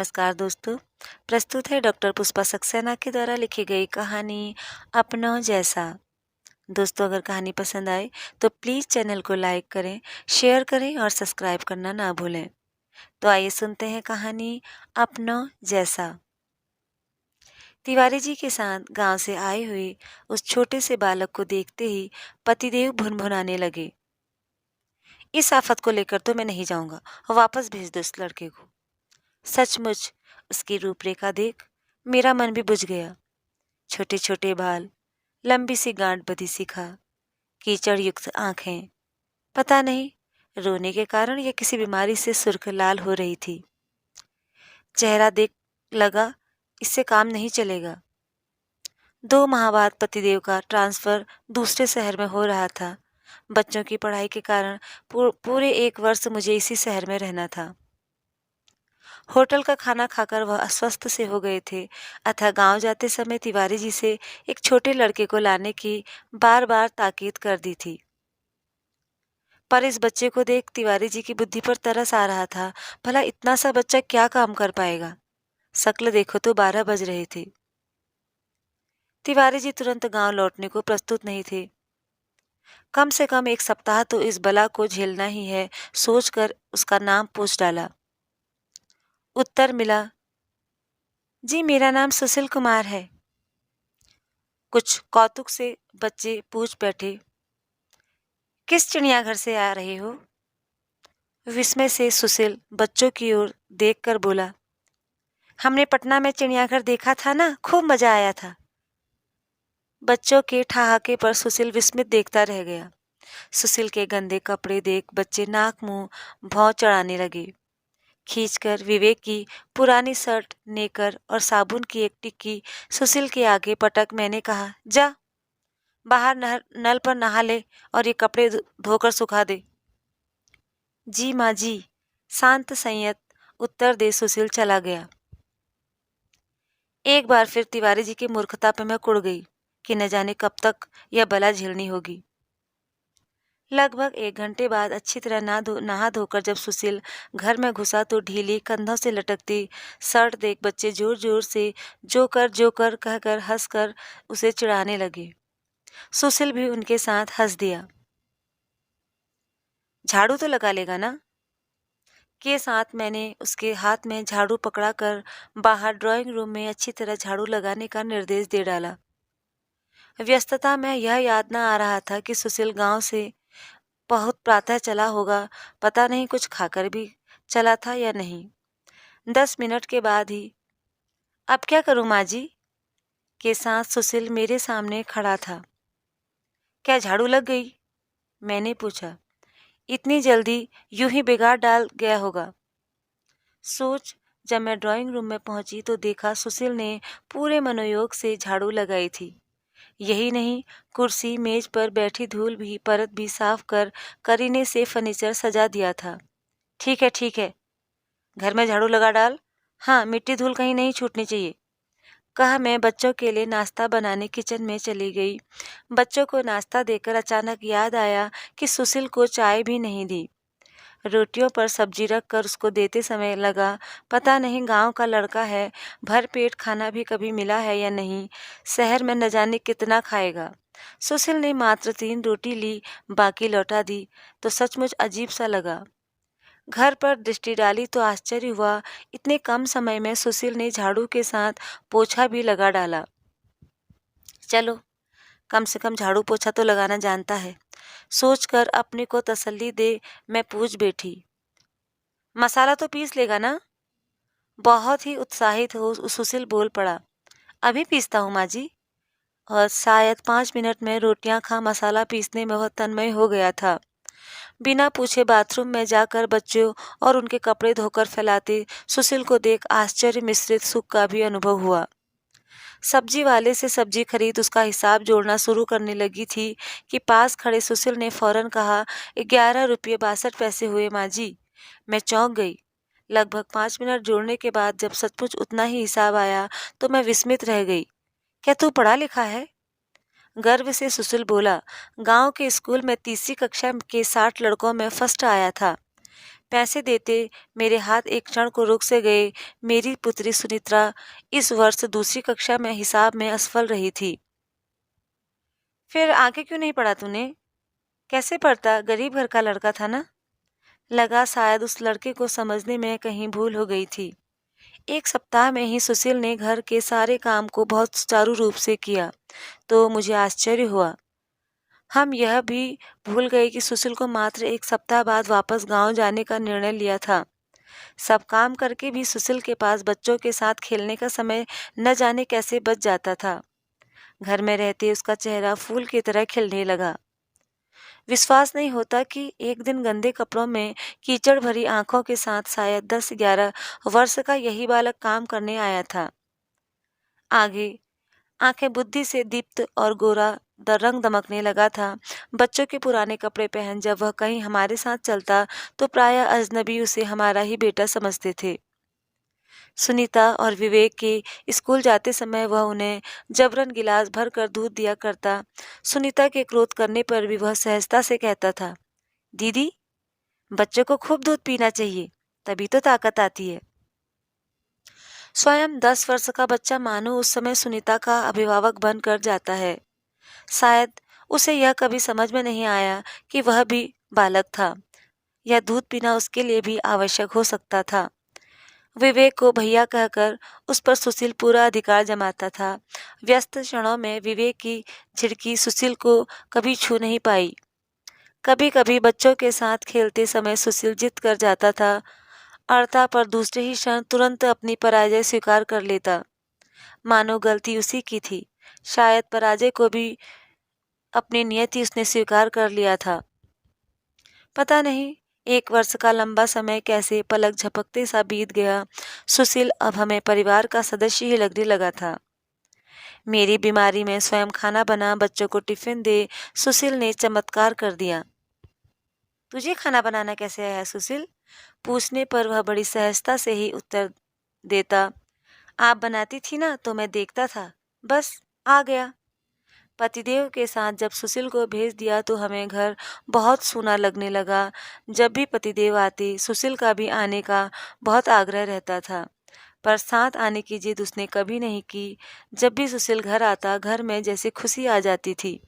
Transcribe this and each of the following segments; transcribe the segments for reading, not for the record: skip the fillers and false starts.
नमस्कार दोस्तों। प्रस्तुत है डॉक्टर पुष्पा सक्सेना के द्वारा लिखी गई कहानी अपनों जैसा। दोस्तों, अगर कहानी पसंद आए तो प्लीज़ चैनल को लाइक करें, शेयर करें और सब्सक्राइब करना ना भूलें। तो आइए सुनते हैं कहानी अपनों जैसा। तिवारी जी के साथ गांव से आए हुए उस छोटे से बालक को देखते ही पतिदेव भुनभुनाने लगे। इस आफत को लेकर तो मैं नहीं जाऊंगा, वापस भेज दो इस लड़के को। सचमुच उसकी रूपरेखा देख मेरा मन भी बुझ गया। छोटे छोटे बाल, लंबी सी गांठ बधी सी खाल, कीचड़ युक्त आंखें। पता नहीं रोने के कारण या किसी बीमारी से सुर्ख लाल हो रही थी। चेहरा देख लगा इससे काम नहीं चलेगा। 2 माह बाद पतिदेव का ट्रांसफर दूसरे शहर में हो रहा था। बच्चों की पढ़ाई के कारण पूरे 1 वर्ष मुझे इसी शहर में रहना था। होटल का खाना खाकर वह अस्वस्थ से हो गए थे, अतः गांव जाते समय तिवारी जी से एक छोटे लड़के को लाने की बार बार ताकीद कर दी थी। पर इस बच्चे को देख तिवारी जी की बुद्धि पर तरस आ रहा था। भला इतना सा बच्चा क्या काम कर पाएगा। शक्ल देखो तो 12 बज रहे थे। तिवारी जी तुरंत गांव लौटने को प्रस्तुत नहीं थे। कम से कम 1 सप्ताह तो इस बला को झेलना ही है, सोचकर उसका नाम पूछ डाला। उत्तर मिला, जी मेरा नाम सुशील कुमार है। कुछ कौतुक से बच्चे पूछ बैठे, किस चिड़ियाघर से आ रहे हो? विस्मय से सुशील बच्चों की ओर देखकर बोला, हमने पटना में चिड़ियाघर देखा था ना, खूब मजा आया था। बच्चों के ठहाके पर सुशील विस्मित देखता रह गया। सुशील के गंदे कपड़े देख बच्चे नाक मुंह भौं चढ़ाने लगे। खींचकर विवेक की पुरानी शर्ट, नेकर और साबुन की एक टिक्की सुशील के आगे पटक मैंने कहा, जा बाहर नल पर नहा ले और ये कपड़े धोकर सुखा दे। जी माँ जी, शांत संयत उत्तर दे सुशील चला गया। एक बार फिर तिवारी जी की मूर्खता पे मैं कुड़ गई कि न जाने कब तक यह बला झेलनी होगी। लगभग 1 घंटे बाद अच्छी तरह नहा धोकर जब सुशील घर में घुसा तो ढीली कंधों से लटकती शर्ट देख बच्चे जोर जोर से जोकर कहकर हंसकर उसे चिढ़ाने लगे। सुशील भी उनके साथ हंस दिया। झाड़ू तो लगा लेगा ना के साथ मैंने उसके हाथ में झाड़ू पकड़ाकर बाहर ड्राइंग रूम में अच्छी तरह झाड़ू लगाने का निर्देश दे डाला। व्यस्तता में यह याद न आ रहा था कि सुशील गांव से बहुत प्रातः चला होगा, पता नहीं कुछ खाकर भी चला था या नहीं। 10 मिनट के बाद ही, अब क्या करूं माँ जी के साथ सुशील मेरे सामने खड़ा था। क्या झाड़ू लग गई? मैंने पूछा। इतनी जल्दी यूं ही बिगाड़ डाल गया होगा। सोच, जब मैं ड्राइंग रूम में पहुंची तो देखा सुशील ने पूरे मनोयोग से झाड़ू लगाई थी। यही नहीं, कुर्सी मेज पर बैठी धूल भी परत भी साफ कर करीने से फर्नीचर सजा दिया था। ठीक है, घर में झाड़ू लगा डाल। हाँ, मिट्टी धूल कहीं नहीं छूटनी चाहिए, कहा मैं बच्चों के लिए नाश्ता बनाने किचन में चली गई। बच्चों को नाश्ता देकर अचानक याद आया कि सुशील को चाय भी नहीं दी। रोटियों पर सब्जी रख कर उसको देते समय लगा, पता नहीं गांव का लड़का है, भर पेट खाना भी कभी मिला है या नहीं, शहर में न जाने कितना खाएगा। सुशील ने मात्र 3 रोटी ली, बाकी लौटा दी तो सचमुच अजीब सा लगा। घर पर दृष्टि डाली तो आश्चर्य हुआ, इतने कम समय में सुशील ने झाड़ू के साथ पोछा भी लगा डाला। चलो, कम से कम झाड़ू पोछा तो लगाना जानता है, सोचकर अपने को तसल्ली दे मैं पूछ बैठी, मसाला तो पीस लेगा ना? बहुत ही उत्साहित हो सुशील बोल पड़ा, अभी पीसता हूँ माँ जी। और शायद 5 मिनट में रोटियां खा मसाला पीसने में वह तन्मय हो गया था। बिना पूछे बाथरूम में जाकर बच्चों और उनके कपड़े धोकर फैलाते सुशील को देख आश्चर्य मिश्रित सुख का भी अनुभव हुआ। सब्जी वाले से सब्जी खरीद उसका हिसाब जोड़ना शुरू करने लगी थी कि पास खड़े सुशील ने फौरन कहा, 11 रुपये 62 पैसे हुए माँ जी। मैं चौंक गई। लगभग 5 मिनट जोड़ने के बाद जब सचमुच उतना ही हिसाब आया तो मैं विस्मित रह गई। क्या तू पढ़ा लिखा है? गर्व से सुशील बोला, गांव के स्कूल में तीसरी कक्षा के 60 लड़कों में फर्स्ट आया था। पैसे देते मेरे हाथ एक क्षण को रुक से गए। मेरी पुत्री सुनित्रा इस वर्ष दूसरी कक्षा में हिसाब में असफल रही थी। फिर आगे क्यों नहीं पढ़ा तूने? कैसे पढ़ता, गरीब घर का लड़का था ना। लगा शायद उस लड़के को समझने में कहीं भूल हो गई थी। एक सप्ताह में ही सुशील ने घर के सारे काम को बहुत सुचारू रूप से किया तो मुझे आश्चर्य हुआ। हम यह भी भूल गए कि सुशील को मात्र एक सप्ताह बाद वापस गांव जाने का निर्णय लिया था। सब काम करके भी सुशील के पास बच्चों के साथ खेलने का समय न जाने कैसे बच जाता था। घर में रहते उसका चेहरा फूल की तरह खिलने लगा। विश्वास नहीं होता कि एक दिन गंदे कपड़ों में कीचड़ भरी आंखों के साथ शायद 10-11 वर्ष का यही बालक काम करने आया था। आगे आंखें बुद्धि से दीप्त और गोरा रंग दमकने लगा था। बच्चों के पुराने कपड़े पहन जब वह कहीं हमारे साथ चलता तो प्रायः अजनबी उसे हमारा ही बेटा समझते थे। सुनीता और विवेक के स्कूल जाते समय वह उन्हें जबरन गिलास भर कर दूध दिया करता। सुनीता के क्रोध करने पर भी वह सहजता से कहता था, दीदी, बच्चों को खूब दूध पीना चाहिए, तभी तो ताकत आती है। स्वयं 10 वर्ष का बच्चा मानो उस समय सुनीता का अभिभावक बनकर जाता है। शायद उसे यह कभी समझ में नहीं आया कि वह भी बालक था या दूध पीना उसके लिए भी आवश्यक हो सकता था। विवेक को भैया कहकर उस पर सुशील पूरा अधिकार जमाता था। व्यस्त क्षणों में विवेक की झिड़की सुशील को कभी छू नहीं पाई। कभी कभी बच्चों के साथ खेलते समय सुशील जिद कर जाता था, अड़ता पर दूसरे ही क्षण तुरंत अपनी पराजय स्वीकार कर लेता, मानो गलती उसी की थी। शायद पराजय को भी अपनी नियति उसने स्वीकार कर लिया था। पता नहीं 1 वर्ष का लंबा समय कैसे पलक झपकते सा बीत गया। सुशील अब हमें परिवार का सदस्य ही लगने लगा था। मेरी बीमारी में स्वयं खाना बना, बच्चों को टिफिन दे, सुशील ने चमत्कार कर दिया। तुझे खाना बनाना कैसे आया सुशील? पूछने पर वह बड़ी सहजता से ही उत्तर देता, आप बनाती थी ना तो मैं देखता था, बस आ गया। पतिदेव के साथ जब सुशील को भेज दिया तो हमें घर बहुत सूना लगने लगा। जब भी पतिदेव आते सुशील का भी आने का बहुत आग्रह रहता था, पर साथ आने की जिद उसने कभी नहीं की। जब भी सुशील घर आता घर में जैसे खुशी आ जाती थी।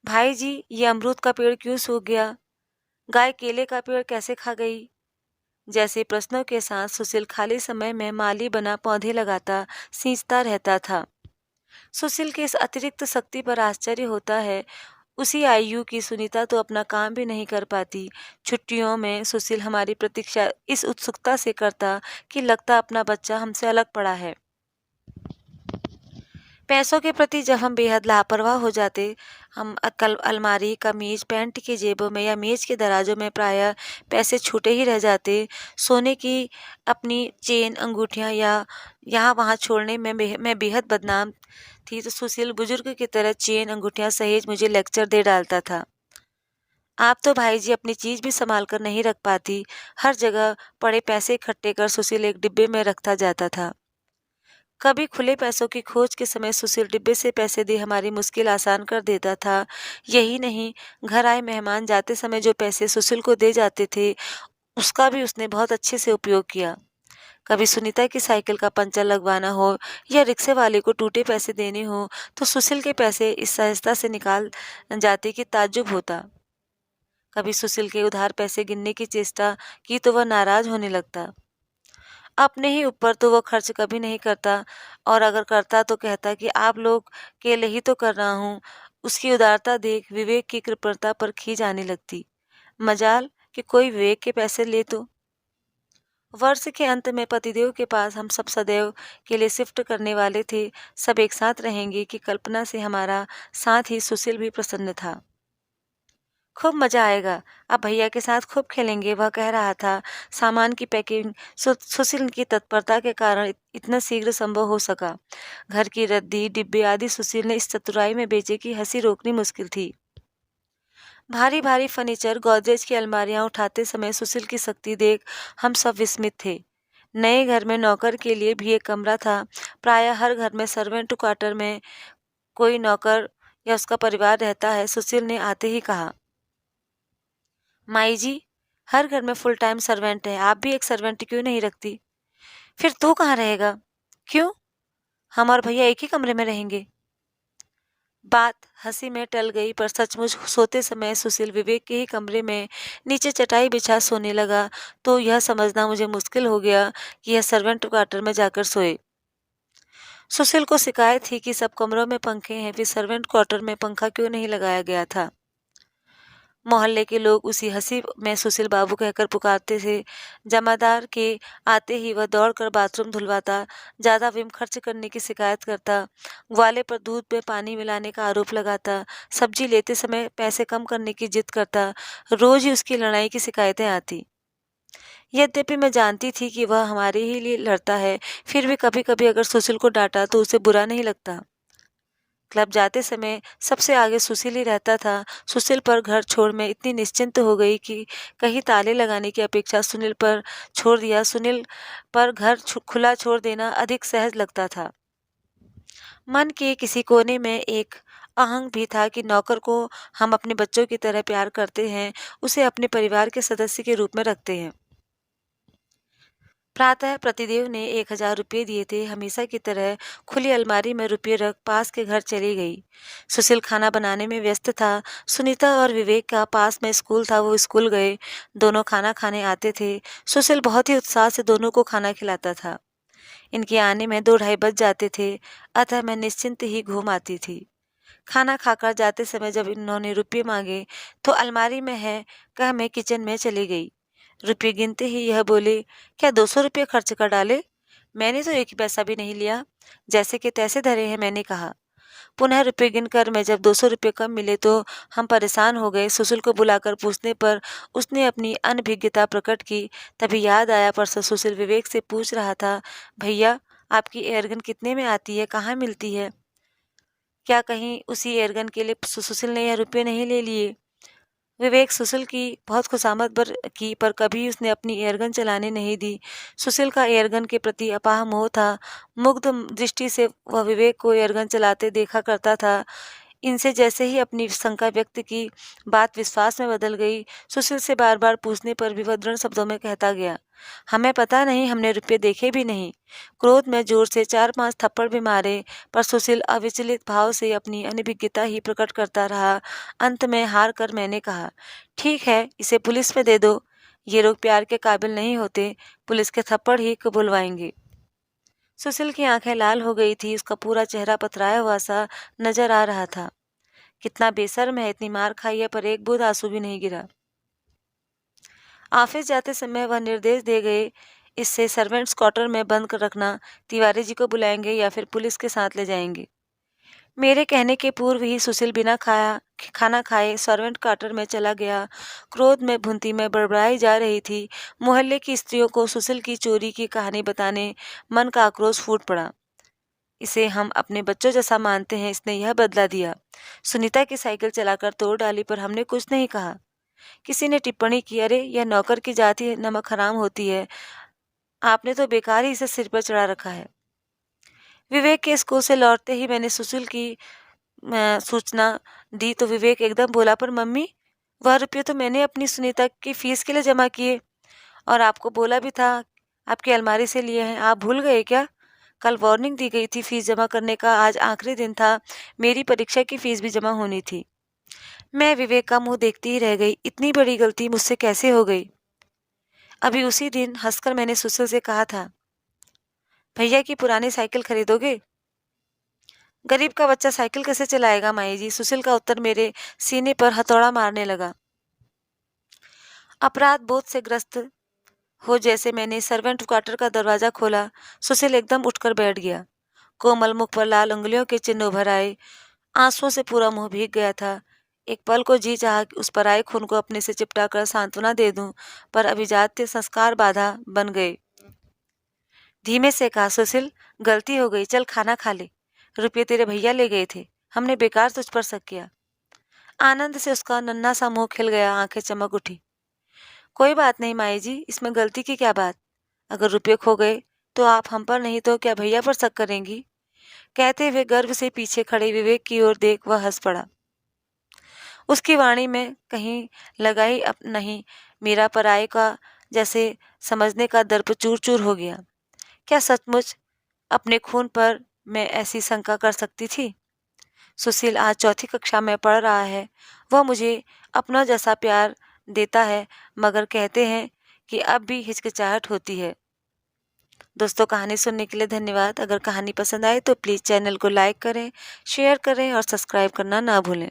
भाई जी, ये अमरूद का पेड़ क्यों सूख गया? गाय केले का पेड़ कैसे खा गई? जैसे प्रश्नों के साथ सुशील खाली समय में माली बना पौधे लगाता, सींचता रहता था। सुशील की इस अतिरिक्त शक्ति पर आश्चर्य होता है। उसी आयु की सुनीता तो अपना काम भी नहीं कर पाती। छुट्टियों में सुशील हमारी प्रतीक्षा इस उत्सुकता से करता कि लगता अपना बच्चा हमसे अलग पड़ा है। पैसों के प्रति जब हम बेहद लापरवाह हो जाते, हम अलमारी, कमीज, पैंट की जेबों में या मेज के दराजों में प्रायः पैसे छूटे ही रह जाते। सोने की अपनी चेन, अंगूठियां या यहाँ वहाँ छोड़ने में मैं बेहद बदनाम थी तो सुशील बुजुर्ग की तरह चेन, अंगूठियां सहेज मुझे लेक्चर दे डालता था। आप तो भाई जी अपनी चीज भी संभाल कर नहीं रख पाती। हर जगह पड़े पैसे इकट्ठे कर सुशील एक डिब्बे में रखता जाता था। कभी खुले पैसों की खोज के समय सुशील डिब्बे से पैसे दे हमारी मुश्किल आसान कर देता था। यही नहीं, घर आए मेहमान जाते समय जो पैसे सुशील को दे जाते थे उसका भी उसने बहुत अच्छे से उपयोग किया। कभी सुनीता की साइकिल का पंचर लगवाना हो या रिक्शे वाले को टूटे पैसे देने हो तो सुशील के पैसे इस सहजता से निकाल जाते कि ताज्जुब होता। कभी सुशील के उधार पैसे गिनने की चेष्टा की तो वह नाराज होने लगता। अपने ही ऊपर तो वो खर्च कभी नहीं करता और अगर करता तो कहता कि आप लोग के लिए ही तो कर रहा हूँ। उसकी उदारता देख विवेक की कृपणता पर खींच आने लगती। मजाल कि कोई विवेक के पैसे ले तो। वर्ष के अंत में पतिदेव के पास हम सब सदैव के लिए शिफ्ट करने वाले थे। सब एक साथ रहेंगे कि कल्पना से हमारा साथ ही सुशील भी प्रसन्न था। खूब मजा आएगा, अब भैया के साथ खूब खेलेंगे, वह कह रहा था। सामान की पैकिंग सुशील की तत्परता के कारण इतना शीघ्र संभव हो सका। घर की रद्दी, डिब्बे आदि सुशील ने इस चतुराई में बेचे कि हंसी रोकनी मुश्किल थी। भारी भारी फर्नीचर, गोदरेज की अलमारियां उठाते समय सुशील की शक्ति देख हम सब विस्मित थे। नए घर में नौकर के लिए भी एक कमरा था। प्रायः हर घर में सर्वेंट क्वार्टर में कोई नौकर या उसका परिवार रहता है। सुशील ने आते ही कहा, माई जी, हर घर में फुल टाइम सर्वेंट है, आप भी एक सर्वेंट क्यों नहीं रखती? फिर तू कहाँ रहेगा? क्यों? हम और भैया एक ही कमरे में रहेंगे। बात हंसी में टल गई, पर सचमुच सोते समय सुशील विवेक के ही कमरे में नीचे चटाई बिछा सोने लगा तो यह समझना मुझे मुश्किल हो गया कि यह सर्वेंट क्वार्टर में जाकर सोए। सुशील को शिकायत थी कि सब कमरों में पंखे हैं, फिर सर्वेंट क्वार्टर में पंखा क्यों नहीं लगाया गया था। मोहल्ले के लोग उसी हंसी में सुशील बाबू कहकर पुकारते थे। जमादार के आते ही वह दौड़कर बाथरूम धुलवाता, ज्यादा विम खर्च करने की शिकायत करता, ग्वाले पर दूध में पानी मिलाने का आरोप लगाता, सब्जी लेते समय पैसे कम करने की जिद करता। रोज ही उसकी लड़ाई की शिकायतें आती। यद्यपि मैं जानती थी कि वह हमारे ही लिए लड़ता है, फिर भी कभी कभी अगर सुशील को डांटा तो उसे बुरा नहीं लगता। क्लब जाते समय सबसे आगे सुशील ही रहता था। सुशील पर घर छोड़ मैं इतनी निश्चिंत हो गई कि कहीं ताले लगाने की अपेक्षा सुनील पर छोड़ दिया। सुनील पर घर खुला छोड़ देना अधिक सहज लगता था। मन के किसी कोने में एक आहंग भी था कि नौकर को हम अपने बच्चों की तरह प्यार करते हैं, उसे अपने परिवार के सदस्य के रूप में रखते हैं। प्रातः प्रतिदेव ने 1,000 रुपये दिए थे। हमेशा की तरह खुली अलमारी में रुपये रख पास के घर चली गई। सुशील खाना बनाने में व्यस्त था। सुनीता और विवेक का पास में स्कूल था, वो स्कूल गए। दोनों खाना खाने आते थे। सुशील बहुत ही उत्साह से दोनों को खाना खिलाता था। इनके आने में 2-2:30 बज जाते थे, अतः मैं निश्चिंत ही घूम आती थी। खाना खाकर जाते समय जब इन्होंने रुपये मांगे तो अलमारी में है कह मैं किचन में चली गई। रुपये गिनते ही यह बोले, क्या 200 रुपये खर्च कर डाले? मैंने तो 1 पैसा भी नहीं लिया, जैसे कि तैसे धरे हैं, मैंने कहा। पुनः रुपये गिनकर मैं जब 200 रुपये कम मिले तो हम परेशान हो गए। सुशील को बुलाकर पूछने पर उसने अपनी अनभिज्ञता प्रकट की। तभी याद आया परसों सुशील विवेक से पूछ रहा था, भैया आपकी एयरगन कितने में आती है, कहाँ मिलती है? क्या कहीं उसी एयरगन के लिए सुशील ने यह रुपये नहीं ले लिए? विवेक सुशील की बहुत खुशामद की, पर कभी उसने अपनी एयरगन चलाने नहीं दी। सुशील का एयरगन के प्रति अपार मोह था। मुग्ध दृष्टि से वह विवेक को एयरगन चलाते देखा करता था। इनसे जैसे ही अपनी शंका व्यक्त की, बात विश्वास में बदल गई। सुशील से बार बार पूछने पर भी वह दृढ़ शब्दों में कहता गया, हमें पता नहीं, हमने रुपये देखे भी नहीं। क्रोध में जोर से 4-5 थप्पड़ भी मारे, पर सुशील अविचलित भाव से अपनी अनभिज्ञता ही प्रकट करता रहा। अंत में हार कर मैंने कहा, ठीक है, इसे पुलिस में दे दो। ये लोग प्यार के काबिल नहीं होते, पुलिस के थप्पड़ ही बुलवाएंगे। सुशील की आंखें लाल हो गई थी, उसका पूरा चेहरा पथराया हुआ सा नजर आ रहा था। कितना बेशर्म है, इतनी मार खाई है पर एक बूंद आंसू भी नहीं गिरा। ऑफिस जाते समय वह निर्देश दे गए, इससे सर्वेंट्स क्वार्टर में बंद कर रखना, तिवारी जी को बुलाएंगे या फिर पुलिस के साथ ले जाएंगे। मेरे कहने के पूर्व ही सुशील बिना खाना खाए सर्वेंट क्वार्टर में चला गया। क्रोध में भुंती में बड़बड़ाई जा रही थी। मोहल्ले की स्त्रियों को सुशील की चोरी की कहानी बताने मन का आक्रोश फूट पड़ा। इसे हम अपने बच्चों जैसा मानते हैं, इसने यह बदला दिया। सुनीता की साइकिल चलाकर तोड़ डाली, पर हमने कुछ नहीं कहा। किसी ने टिप्पणी की, अरे यह नौकर की जाति नमक हराम होती है, आपने तो बेकार ही इसे सिर पर चढ़ा रखा है। विवेक के स्कूल से लौटते ही मैंने सुशील की सूचना दी तो विवेक एकदम बोला, पर मम्मी वह रुपये तो मैंने अपनी सुनीता की फीस के लिए जमा किए और आपको बोला भी था आपकी अलमारी से लिए हैं, आप भूल गए क्या? कल वार्निंग दी गई थी फीस जमा करने का, आज आखिरी दिन था, मेरी परीक्षा की फीस भी जमा होनी थी। मैं विवेक का मुंह देखती ही रह गई। इतनी बड़ी गलती मुझसे कैसे हो गई? अभी उसी दिन हंसकर मैंने सुशील से कहा था, भैया की पुरानी साइकिल खरीदोगे? गरीब का बच्चा साइकिल कैसे चलाएगा माई जी? सुशील का उत्तर मेरे सीने पर हथौड़ा मारने लगा। अपराध बोध से ग्रस्त हो जैसे मैंने सर्वेंट क्वार्टर का दरवाजा खोला, सुशील एकदम उठकर बैठ गया। कोमल मुख पर लाल उंगलियों के चिन्ह उभर आए, आंसुओं से पूरा मुंह भीग गया था। एक पल को जी चाहा कि उस पर आए खून को अपने से चिपटा कर सांत्वना दे दूं, पर अभिजात्य संस्कार बाधा बन गए। धीमे से कहा, सुशील गलती हो गई, चल खाना खा ले। रुपये तेरे भैया ले गए थे, हमने बेकार तुझ पर शक किया। आनंद से उसका नन्हा सा मुंह खिल गया, आंखें चमक उठी। कोई बात नहीं माई जी, इसमें गलती की क्या बात? अगर रुपये खो गए तो आप हम पर नहीं तो क्या भैया पर शक करेंगी? कहते हुए गर्व से पीछे खड़े विवेक की ओर देख वह हंस पड़ा। उसकी वाणी में कहीं लगाई अप नहीं, मेरा पराये का जैसे समझने का दर्प चूर-चूर हो गया। क्या सचमुच अपने खून पर मैं ऐसी शंका कर सकती थी? सुशील आज चौथी कक्षा में पढ़ रहा है। वह मुझे अपना जैसा प्यार देता है, मगर कहते हैं कि अब भी हिचकिचाहट होती है। दोस्तों, कहानी सुनने के लिए धन्यवाद। अगर कहानी पसंद आए तो प्लीज़ चैनल को लाइक करें, शेयर करें और सब्सक्राइब करना ना भूलें।